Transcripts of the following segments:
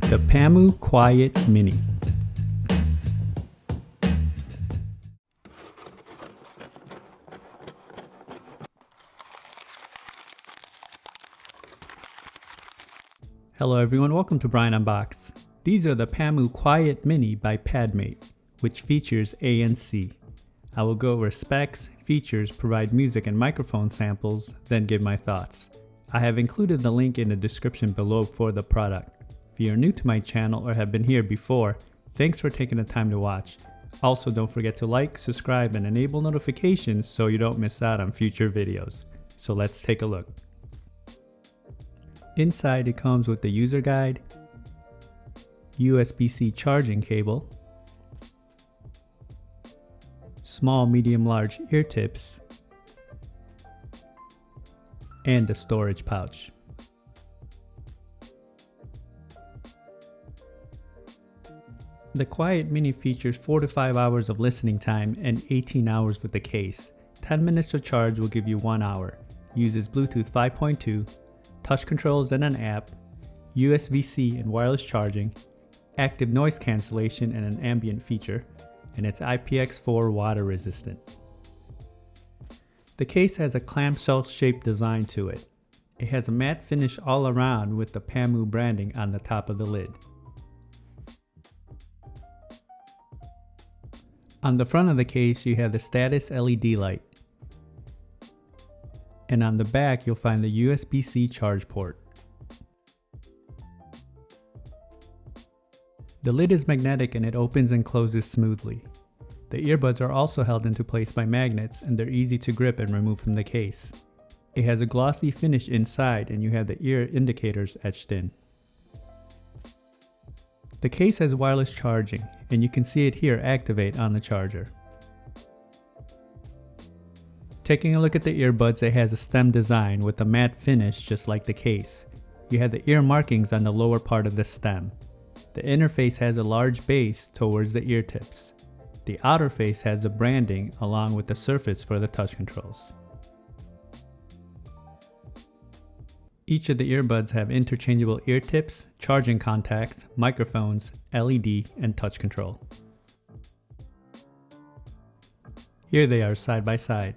The Pamu Quiet Mini. Hello everyone, welcome to Brian Unboxed. These are the Pamu Quiet Mini by Padmate, which features ANC. I will go over specs, features, provide music and microphone samples, then give my thoughts. I have included the link in the description below for the product. If you are new to my channel or have been here before, thanks for taking the time to watch. Also, don't forget to like, subscribe, and enable notifications so you don't miss out on future videos. So let's take a look. Inside it comes with the user guide, USB-C charging cable, small, medium, large ear tips, and a storage pouch. The Quiet Mini features 4 to 5 hours of listening time and 18 hours with the case. 10 minutes of charge will give you 1 hour. Uses Bluetooth 5.2, touch controls and an app, USB-C and wireless charging, active noise cancellation and an ambient feature, and it's IPX4 water resistant. The case has a clamshell shaped design to it. It has a matte finish all around with the Pamu branding on the top of the lid. On the front of the case you have the status LED light. And on the back you'll find the USB-C charge port. The lid is magnetic and it opens and closes smoothly. The earbuds are also held into place by magnets and they're easy to grip and remove from the case. It has a glossy finish inside and you have the ear indicators etched in. The case has wireless charging and you can see it here activate on the charger. Taking a look at the earbuds, it has a stem design with a matte finish just like the case. You have the ear markings on the lower part of the stem. The inner face has a large base towards the ear tips. The outer face has the branding along with the surface for the touch controls. Each of the earbuds have interchangeable ear tips, charging contacts, microphones, LED, and touch control. Here they are side by side.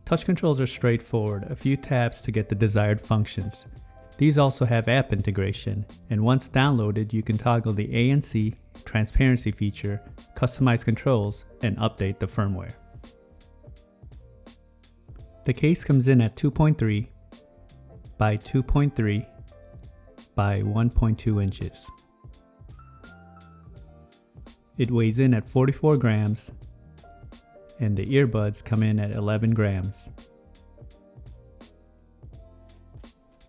Touch controls are straightforward, a few taps to get the desired functions. These also have app integration, and once downloaded you can toggle the ANC, transparency feature, customize controls, and update the firmware. The case comes in at 2.3 by 2.3 by 1.2 inches. It weighs in at 44 grams, and the earbuds come in at 11 grams.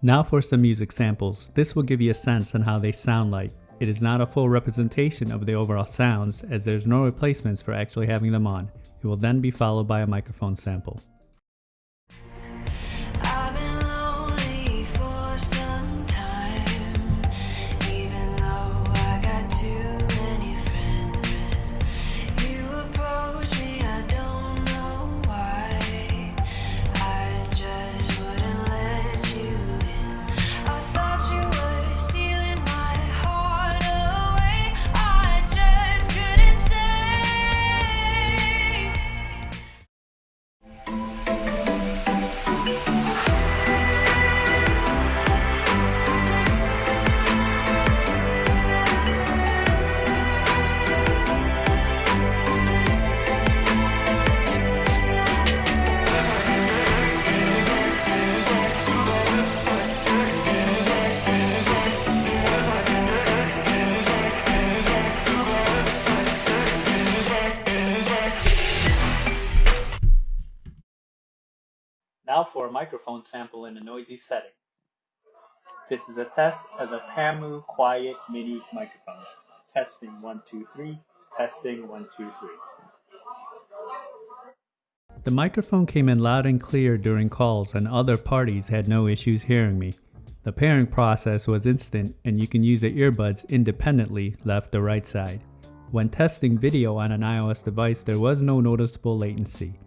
Now for some music samples. This will give you a sense on how they sound like. It is not a full representation of the overall sounds as there's no replacements for actually having them on. It will then be followed by a microphone sample. Now for a microphone sample in a noisy setting. This is a test of the Pamu Quiet Mini microphone. Testing 1, 2, 3. Testing 1, 2, 3. The microphone came in loud and clear during calls and other parties had no issues hearing me. The pairing process was instant and you can use the earbuds independently left or right side. When testing video on an iOS device, there was no noticeable latency.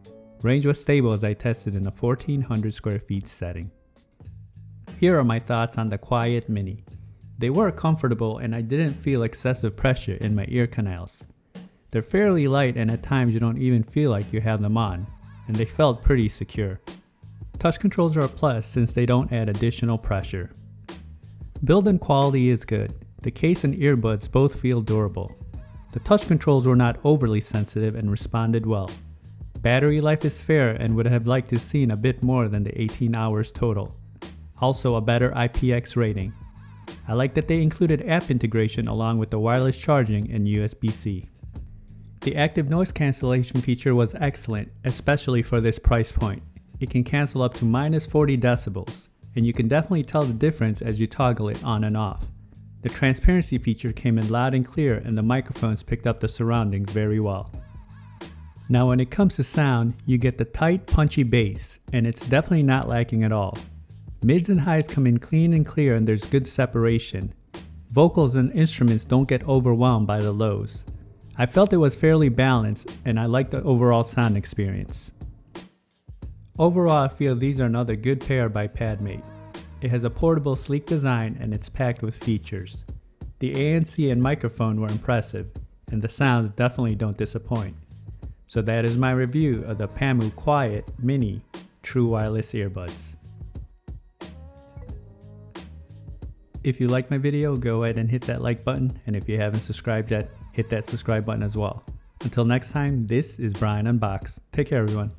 Range was stable as I tested in a 1400 square feet setting. Here are my thoughts on the Quiet Mini. They were comfortable and I didn't feel excessive pressure in my ear canals. They're fairly light and at times you don't even feel like you have them on, and they felt pretty secure. Touch controls are a plus since they don't add additional pressure. Build-in quality is good. The case and earbuds both feel durable. The touch controls were not overly sensitive and responded well. Battery life is fair and would have liked to seen a bit more than the 18 hours total. Also a better IPX rating. I like that they included app integration along with the wireless charging and USB-C. The active noise cancellation feature was excellent, especially for this price point. It can cancel up to -40 decibels, and you can definitely tell the difference as you toggle it on and off. The transparency feature came in loud and clear and the microphones picked up the surroundings very well. Now when it comes to sound, you get the tight, punchy bass, and it's definitely not lacking at all. Mids and highs come in clean and clear and there's good separation. Vocals and instruments don't get overwhelmed by the lows. I felt it was fairly balanced and I like the overall sound experience. Overall, I feel these are another good pair by Padmate. It has a portable, sleek design and it's packed with features. The ANC and microphone were impressive, and the sounds definitely don't disappoint. So that is my review of the Pamu Quiet Mini True Wireless Earbuds. If you like my video, go ahead and hit that like button, and if you haven't subscribed yet, hit that subscribe button as well. Until next time, this is Brian Unboxed. Take care everyone.